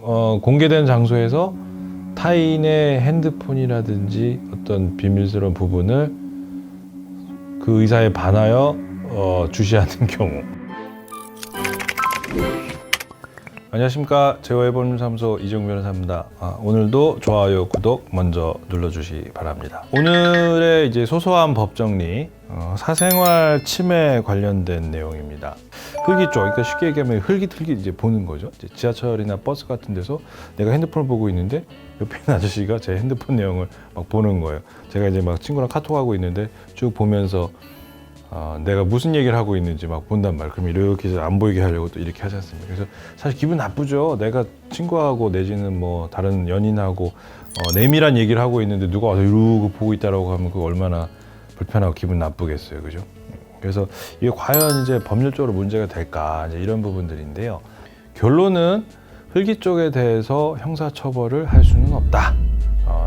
공개된 장소에서 타인의 핸드폰이라든지 어떤 비밀스러운 부분을 그 의사에 반하여 주시하는 경우. 안녕하십니까. 제호해법률사무소 이재용 변호사입니다. 오늘도 좋아요, 구독 먼저 눌러주시기 바랍니다. 오늘의 이제 소소한 법 정리, 사생활 침해 관련된 내용입니다. 흘기 쪽, 그러니까 쉽게 얘기하면 흘기 이제 보는 거죠. 이제 지하철이나 버스 같은 데서 내가 핸드폰을 보고 있는데 옆에 있는 아저씨가 제 핸드폰 내용을 막 보는 거예요. 제가 이제 막 친구랑 카톡하고 있는데 쭉 보면서 내가 무슨 얘기를 하고 있는지 막 본단 말이에요. 그럼 이렇게 안 보이게 하려고 또 이렇게 하지 않습니까? 그래서 사실 기분 나쁘죠. 내가 친구하고 내지는 뭐 다른 연인하고 내밀한 얘기를 하고 있는데 누가 와서 이러고 보고 있다라고 하면 그거 얼마나 불편하고 기분 나쁘겠어요. 그죠? 그래서 이게 과연 이제 법률적으로 문제가 될까? 이제 이런 부분들인데요. 결론은 흘기 쪽에 대해서 형사처벌을 할 수는 없다.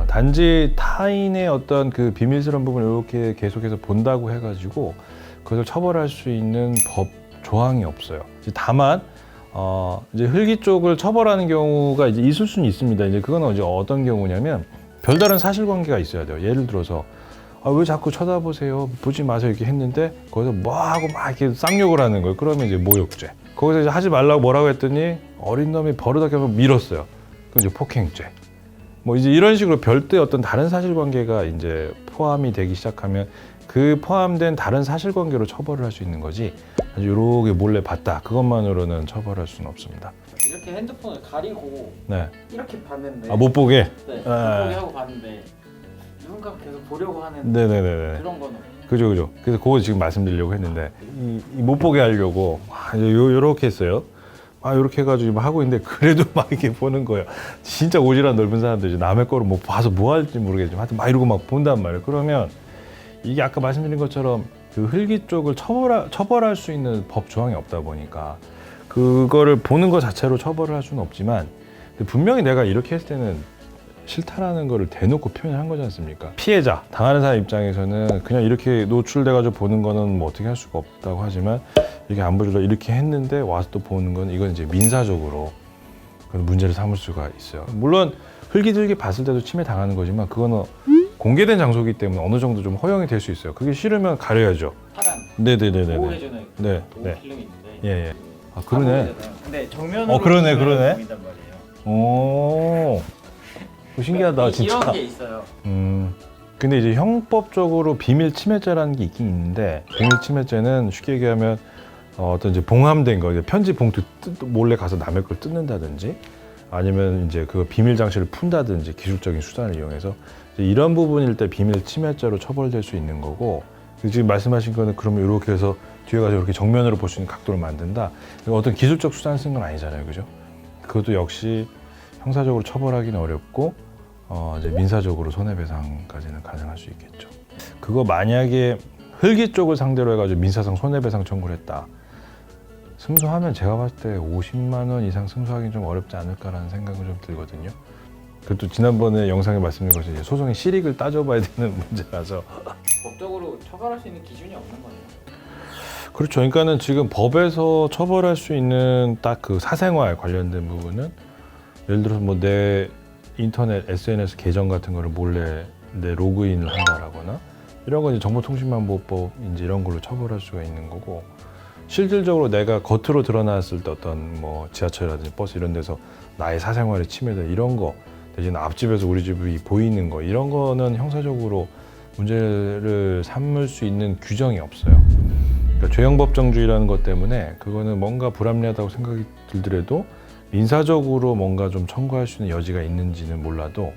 단지 타인의 어떤 그 비밀스러운 부분을 이렇게 계속해서 본다고 해가지고 그것을 처벌할 수 있는 법 조항이 없어요. 다만 이제 흘기 쪽을 처벌하는 경우가 이제 있을 수는 있습니다. 이제 그거는 이제 어떤 경우냐면 별다른 사실관계가 있어야 돼요. 예를 들어서 왜 자꾸 쳐다보세요? 보지 마세요. 이렇게 했는데 거기서 뭐 하고 막 이렇게 쌍욕을 하는 거예요. 그러면 이제 모욕죄. 거기서 이제 하지 말라고 뭐라고 했더니 어린 놈이 버릇하게 한번 밀었어요. 그럼 이제 폭행죄. 뭐 이제 이런 식으로 별도의 어떤 다른 사실관계가 이제 포함이 되기 시작하면 그 포함된 다른 사실관계로 처벌을 할 수 있는 거지. 아주 이렇게 몰래 봤다. 그것만으로는 처벌할 수는 없습니다. 이렇게 핸드폰을 가리고 네. 이렇게 봤는데 못 보게. 네, 못 보게 하고 봤는데 누군가 계속 보려고 하는 네네네. 그런 거는 그죠. 그래서 그거 지금 말씀드리려고 했는데 못 보게 하려고 요렇게 했어요. 이렇게 해가지고 하고 있는데 그래도 막 이렇게 보는 거예요. 진짜 오지랖 넓은 사람들이 남의 거를 뭐 봐서 뭐 할지 모르겠지만 하여튼 막 이러고 막 본단 말이에요. 그러면 이게 아까 말씀드린 것처럼 그 흘기 쪽을 처벌할 수 있는 법 조항이 없다 보니까 그거를 보는 것 자체로 처벌을 할 수는 없지만 분명히 내가 이렇게 했을 때는 싫다라는 거를 대놓고 표현한 거지 않습니까? 피해자, 당하는 사람 입장에서는 그냥 이렇게 노출돼가지고 보는 거는 뭐 어떻게 할 수가 없다고 하지만 이렇게 안 보여주려 이렇게 했는데 와서 또 보는 건 이건 이제 민사적으로 문제를 삼을 수가 있어요. 물론 흘기들기 봤을 때도 침해 당하는 거지만 그거는 공개된 장소이기 때문에 어느 정도 좀 허용이 될 수 있어요. 그게 싫으면 가려야죠. 차단, 네네네네. 보호해주는 네. 보호 네. 필름이 있는데 예. 그러네. 근데 정면으로 그러네. 보인단 말이에요. 오. 신기하다, 진짜. 이런 게 있어요. 근데 이제 형법적으로 비밀 침해죄라는 게 있긴 있는데 비밀 침해죄는 쉽게 얘기하면 어떤 이제 봉함된 거, 편지 봉투 몰래 가서 남의 걸 뜯는다든지 아니면 이제 그 비밀 장치를 푼다든지 기술적인 수단을 이용해서 이런 부분일 때 비밀 침해죄로 처벌될 수 있는 거고 지금 말씀하신 거는 그러면 이렇게 해서 뒤에 가서 이렇게 정면으로 볼 수 있는 각도를 만든다. 어떤 기술적 수단을 쓴 건 아니잖아요, 그죠? 그것도 역시 형사적으로 처벌하기는 어렵고 이제 민사적으로 손해배상까지는 가능할 수 있겠죠. 그거 만약에 흘기 쪽을 상대로 해가지고 민사상 손해배상 청구를 했다. 승소하면 제가 봤을 때 50만 원 이상 승소하기는 좀 어렵지 않을까라는 생각은 좀 들거든요. 그것도 지난번에 영상에 말씀드린 것처럼 이제 소송의 실익을 따져봐야 되는 문제라서 법적으로 처벌할 수 있는 기준이 없는 거예요. 그렇죠. 그러니까는 지금 법에서 처벌할 수 있는 딱 그 사생활 관련된 부분은 예를 들어서 뭐 내 인터넷 SNS 계정 같은 거를 몰래 내 로그인을 한다라거나 이런 건 이제 정보통신망보호법 이제 이런 걸로 처벌할 수가 있는 거고 실질적으로 내가 겉으로 드러났을 때 어떤 뭐 지하철이라든지 버스 이런 데서 나의 사생활에 침해된 이런 거 대신 앞집에서 우리 집이 보이는 거 이런 거는 형사적으로 문제를 삼을 수 있는 규정이 없어요. 그러니까 죄형법정주의라는 것 때문에 그거는 뭔가 불합리하다고 생각이 들더라도 민사적으로 뭔가 좀 청구할 수 있는 여지가 있는지는 몰라도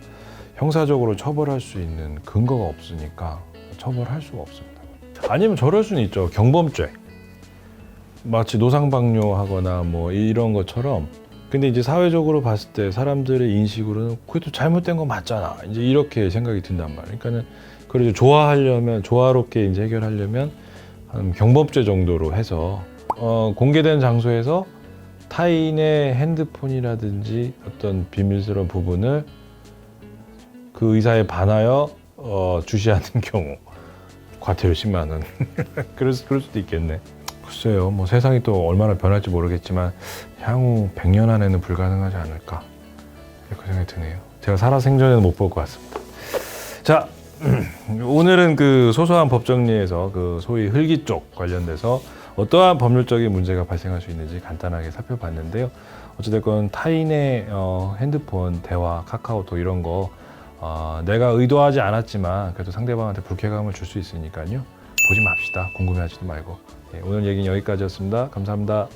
형사적으로 처벌할 수 있는 근거가 없으니까 처벌할 수가 없습니다. 아니면 저럴 수는 있죠. 경범죄. 마치 노상방뇨하거나 뭐 이런 것처럼 근데 이제 사회적으로 봤을 때 사람들의 인식으로는 그래도 잘못된 거 맞잖아. 이제 이렇게 생각이 든단 말이에요. 그러니까는 그래도 조화롭게 이제 해결하려면 한 경범죄 정도로 해서 공개된 장소에서 타인의 핸드폰이라든지 어떤 비밀스러운 부분을 그 의사에 반하여 주시하는 경우 과태료 10만 원. 그럴 수도 있겠네. 글쎄요, 뭐 세상이 또 얼마나 변할지 모르겠지만 향후 100년 안에는 불가능하지 않을까. 그 생각이 드네요. 제가 살아생전에는 못 볼 것 같습니다. 자, 오늘은 그 소소한 법정리에서 그 소위 흘기 쪽 관련돼서 어떠한 법률적인 문제가 발생할 수 있는지 간단하게 살펴봤는데요. 어찌됐건 타인의 핸드폰, 대화, 카카오톡 이런 거 내가 의도하지 않았지만 그래도 상대방한테 불쾌감을 줄 수 있으니까요. 보지 맙시다. 궁금해하지도 말고. 오늘 얘기는 여기까지였습니다. 감사합니다.